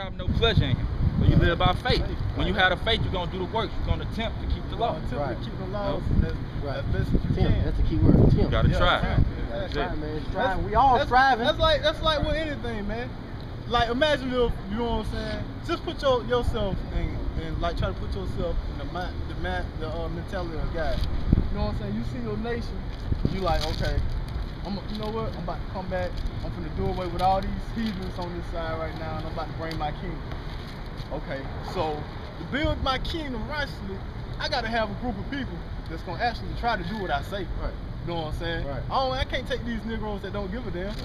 have no pleasure in him. So you live by faith. When you have the faith, you're gonna do the work. You're gonna attempt to keep the law. Right. Keep the laws Right. as best as you can. That's the key word. Attempt. You gotta try. That's right, man. Strive. We all striving. That's like with anything, man. Like imagine if, you know what I'm saying, just put yourself and like try to put yourself in the mentality of a guy. You know what I'm saying? You see your nation, you like, okay, you know what? I'm about to come back. I'm finna do away with all these heathens on this side right now, and I'm about to bring my kingdom. Okay, so to build my kingdom righteously, I gotta have a group of people that's gonna actually try to do what I say. Right. You know what I'm saying? Right. I can't take these Negroes that don't give a damn. Right.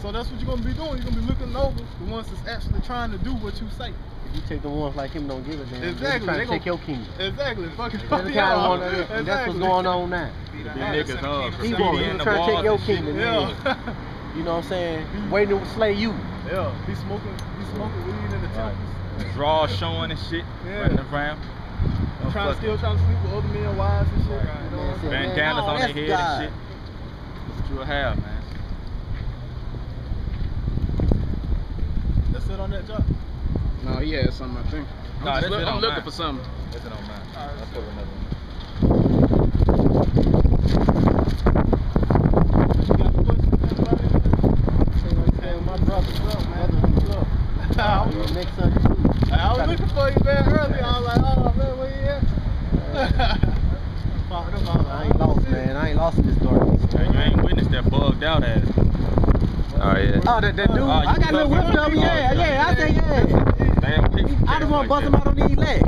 So that's what you're gonna be doing. You're gonna be looking over the ones that's actually trying to do what you say. If you take the ones like him don't give a damn, Exactly. they're trying to take your kingdom. Exactly. Fucking That's the kind of one, and that's what's going on now. These niggas, He trying to take your kingdom. Yeah. You know what I'm saying? Waiting to slay you. Yeah. He's smoking weed in the temples. Draws showing and shit. Yeah. Running around. Trying to sleep with other men, wives and shit. You know what I'm saying? Bandanas on their that's head God. and shit. That's what you'll have, man. That's it on that job. No, he had something, I think. I'm looking for something. That's it on mine. Alright, That's for another one. You got questions, anybody? My brother, I was looking for you, man, earlier. I was like, oh, man, where you at? I ain't lost, man. I ain't lost in this darkness. Hey, you ain't witnessed that bugged out ass. Oh, yeah. Oh, that dude. I got a little whip of him. Yeah. I say, yeah. Damn, I just want to bust him out on these legs.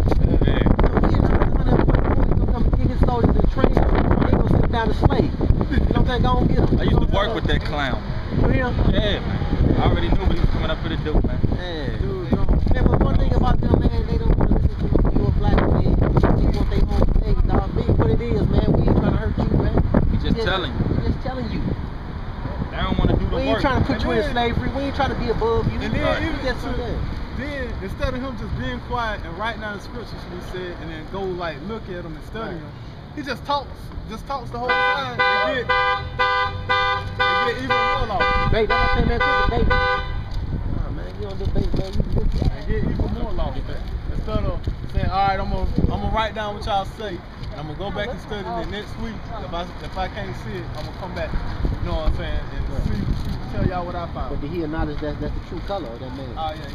Yeah. He's gonna come get his soldiers and train him. He ain't gonna sit down and slay. You know what I'm saying? Go on, get him. I used to work with that clown. For him? Yeah, man. I already knew what he was coming up for the dope, man. Man, but one thing about them, man, they don't want to listen to you, black man. They want their own thing, dog. Big what it is, man. We ain't trying to hurt you, man. We just telling you. We just telling you. They don't want to do the work. We ain't trying to put you in slavery. We ain't trying to be above you. And then, We just then instead of him just being quiet and writing down the scriptures we said and then go like look at them and study them, he just talks the whole time and get even more lost. Debate, that's what I say, man. Quick debate. Nah, man, you don't debate, man. You look at And get even more lost, man. Instead of saying, all right, I'm gonna write down what y'all say. I'm gonna go back and study it next week. If I can't see it, I'm gonna come back. You know what I'm saying? And tell y'all what I found. But did he acknowledge that's the true color of that man? Oh yeah,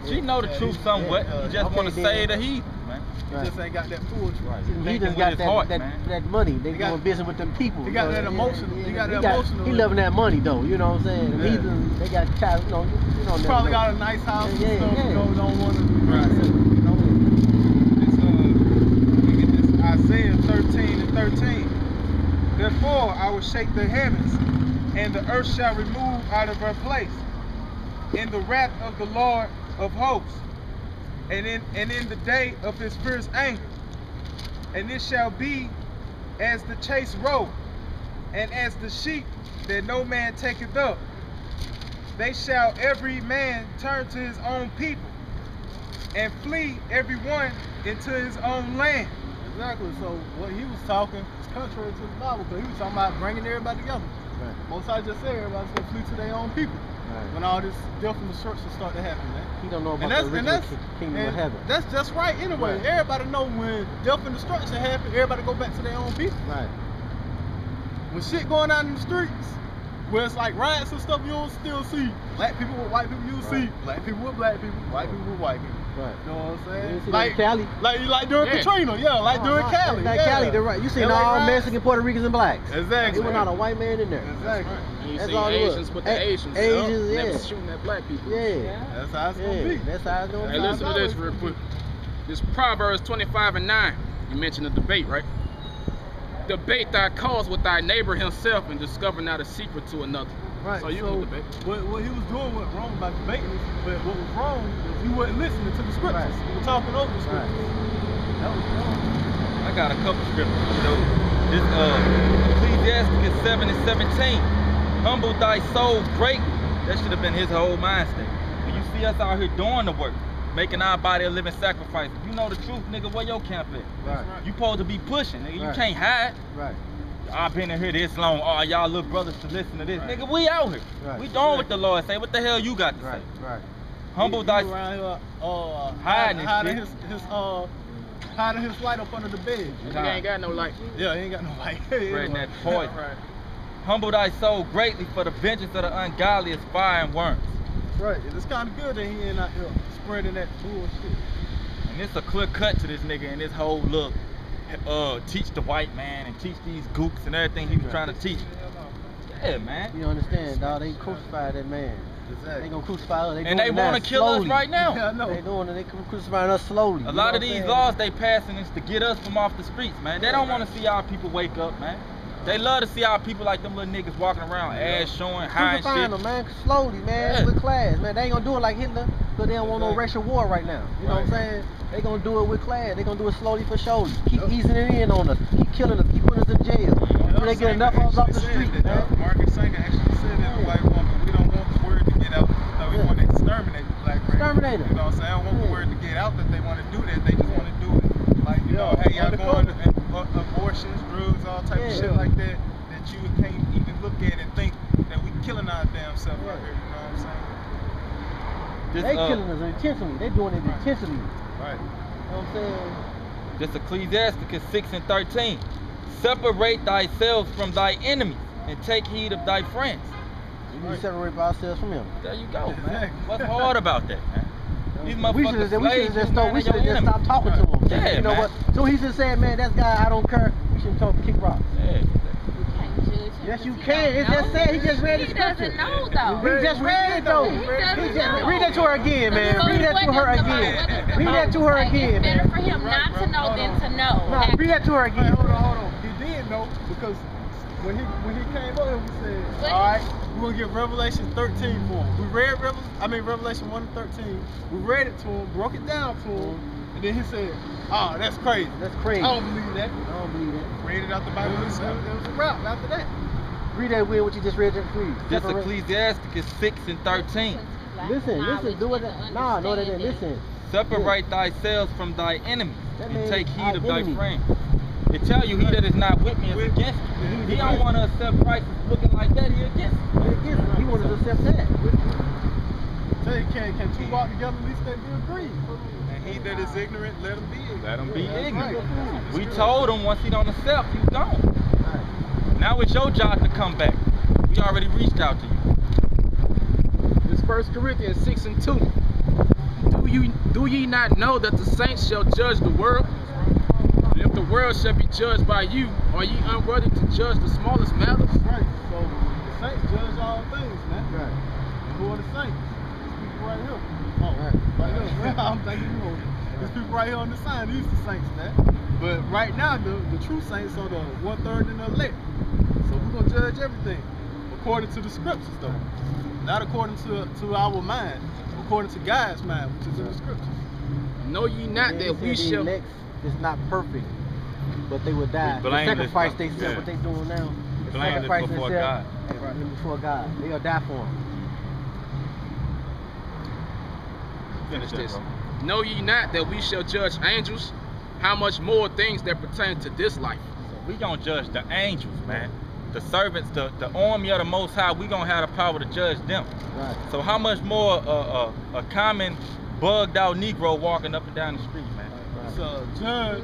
He know the truth somewhat. He just want to say the heathen, man. He just ain't got that poetry. Right. He just got that money. They going business with them people. He got that emotional. He got that emotional. He loving that money though. You know what I'm saying? Yeah. Heathen, they got child. You know. He probably got a nice house and stuff. Yeah. You know, don't want to. Right. You know, it's Isaiah 13:13. Therefore I will shake the heavens, and the earth shall remove out of her place, in the wrath of the Lord of hosts, and in the day of his fierce anger. And it shall be as the chase roe, and as the sheep that no man taketh up. They shall every man turn to his own people, and flee every one into his own land. Exactly. So what he was talking is contrary to the Bible, because he was talking about bringing everybody together. Right. Most I just said everybody's gonna flee to their own people. Right. When all this death and destruction start to happen, man. He don't know about the original kingdom of heaven. That's just right anyway. Right. Everybody know when death and destruction happen, everybody go back to their own people. Right. When shit going on in the streets, where it's like riots and stuff, you don't still see black people with white people. You see black people with black people, white people with white people. Right. You know what I'm saying? You see like Cali. Like during Katrina, during Cali. Like Cali, they're right. You seen all Mexican, Puerto Ricans, and blacks. Exactly. There was not a white man in there. Exactly. And you That's see all it was. Asians with the Asians. Asians, Never shooting at black people. Yeah. That's how it's gonna be. That's how it's gonna be. Hey, listen to this real quick. This Proverbs 25:9. You mentioned the debate, right? Debate thy cause with thy neighbor himself, and discover not a secret to another. Right. So you can debate. What he was doing wasn't wrong by debating this, but what was wrong was he wasn't listening to the scriptures. Right. He was talking over the scriptures. That was wrong. I got a couple scriptures. This Ecclesiastes 7:17. Humble thy soul greatly. That should have been his whole mind state. When you see us out here doing the work, making our body a living sacrifice, you know the truth, nigga, where your camp at? Right. You supposed to be pushing, nigga. You Right. can't hide. Right. I've been in here this long. Oh, y'all little brothers to listen to this. Nigga, we out here. Right. We doing what the Lord say. What the hell you got to Right. say? Right. Humble He thy around here, hiding hiding shit. hiding his light up under the bed. Nigga ain't got no light. Yeah, he ain't got no light. spreading that poison. Right. Humble thy soul greatly, for the vengeance of the ungodly is fire and worms. Right. It's kind of good that he ain't out here spreading that bullshit. And it's a clear cut to this nigga and this whole look. Teach the white man and teach these gooks and everything he was trying to teach. Yeah, man. You understand, dog? They crucified that man. They gonna crucify us. And they want to kill us right now. Yeah, I know. They doing it. They crucifying us slowly. A lot of these laws they passing is to get us from off the streets, man. They don't want to see our people wake up, man. They love to see our people like them little niggas walking around, ass showing, high and Crucifying shit. them, man, slowly, man, with class, man. They ain't gonna do it like Hitler, because they don't want no racial war right now. You know what I'm saying? They gonna do it with class. They gonna do it slowly for surely. Keep easing it in on us. Keep killing us. Keep putting us in jail. Until they get enough of us off the street, man. Marcus Singer actually said that the white woman, we don't want the word to get out. No, we want to exterminate the black race. Exterminate them. You know what I'm saying? I don't want the word to get out that they want to do that. They just want to do it. Like, you know, hey, y'all going to abortions, drugs, all type of shit like that, that you can't even look at and think that we killing our damn self right here. You know what I'm saying? This, They killing us intentionally. They doing it intentionally. Right. You know what I'm saying? this Ecclesiasticus 6 and 13. Separate thyself from thy enemies and take heed of thy friends. We need to separate ourselves from him. There you go, man. Exactly. What's hard about that, man? These We motherfuckers should have just stopped talking to him. Yeah, you know man. what? So he just said, man, that guy, I don't care. We shouldn't talk to Kick Rock. Yeah. Yes, you can. It just said, he just read the scripture. He doesn't know, though. He just read it, though. He doesn't know. Read that to her again, man. So Read that to her again. Read that to her again, It's better man. for him not to know than to know. Nah, read that to her Hey, again. hold on. He did know because when he came up, he said, What? all right, we're gonna get Revelation 13 for him. We read Revelation 1 to 13. We read it to him, broke it down to him, and then he said, oh, that's crazy. That's crazy. I don't believe that. I don't believe that. Read it out the Bible himself. It was a wrap after that. Read that weird what you just read. Just read. This Separate- Ecclesiasticus 6 and 13. Listen, do it. Nah, no, they didn't listen. Separate thyself from thy enemies That and means take heed our of thy enemy. friends. It tell you he that is not with me is against me. He don't want to accept Christ looking like that, he against me. He wanted to accept that. Tell you, can two walk together, at least they be agreed. And he that is ignorant, let him be ignorant. Let him be That's ignorant. right. We told him once he don't accept, he's gone. Now it's your job to come back. We already reached out to you. This 1 Corinthians 6 and 2. Do ye not know that the saints shall judge the world? And if the world shall be judged by you, are ye unworthy to judge the smallest matters? Right. So the saints judge all things, man. Right. And who are the saints? These people right here. Oh, Right. right here. I'm thinking you know. These people right here on the sign, these the saints, man. But right now, the true saints are the 1/3 and the elect. So we're gonna judge everything according to the scriptures, though. Not according to our mind, according to God's mind, which is in the scriptures. Know ye not that we the shall... elect is not perfect, but they will die. We They blameless, sacrifice bro. themselves. Yeah. What they doing now? They Blameless sacrifice before themselves before God. They'll die for him. Finish this. Know ye not that we shall judge angels? How much more things that pertain to this life? We gonna judge the angels, man. The servants, the army of the Most High, we gonna have the power to judge them. Right. So how much more a common bugged out Negro walking up and down the street, man? So judge.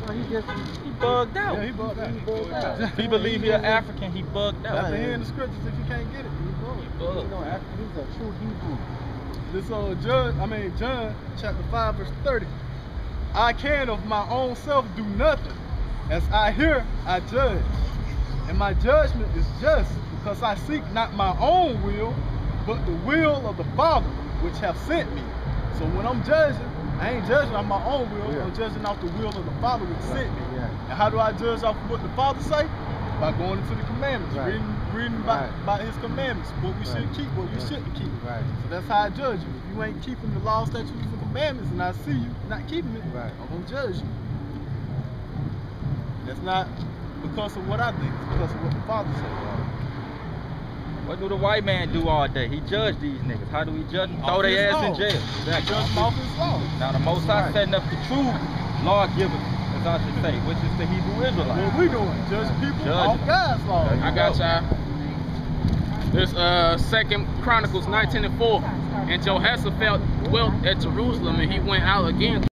No, he just He bugged out. Yeah, he bugged out. He bugged out. If he believe he an African, he bugged out. After hearing the scriptures, if you can't get it, you bugged. you know, he's a true Hebrew. This John chapter 5 verse 30. I can of my own self do nothing. As I hear, I judge. And my judgment is just, because I seek not my own will, but the will of the Father which hath sent me. So when I'm judging, I ain't judging off my own will, Yeah. I'm judging off the will of the Father which sent me. Yeah. And how do I judge off what the Father say? By going into the commandments, Right. reading Right. about his commandments, what we should Right. keep, what we Yeah. shouldn't keep. Right. So that's how I judge you. If you ain't keeping the law, statutes, and commandments, and I see you not keeping it, Right. I'm gonna judge you. That's not because of what I think, it's because of what the Father said. What do the white man do all day? He judge these niggas. How do we judge them? Throw Off his their ass in law. jail. Judge them off his law. Now the Most High Right. setting up the true lawgivers, as I should say, which is the Hebrew Israelites. What we doing? Judge people Judge off them. God's law. There you I got y'all. This 2 Chronicles 19 and 4. And Jehoshaphat dwelt at Jerusalem, and he went out again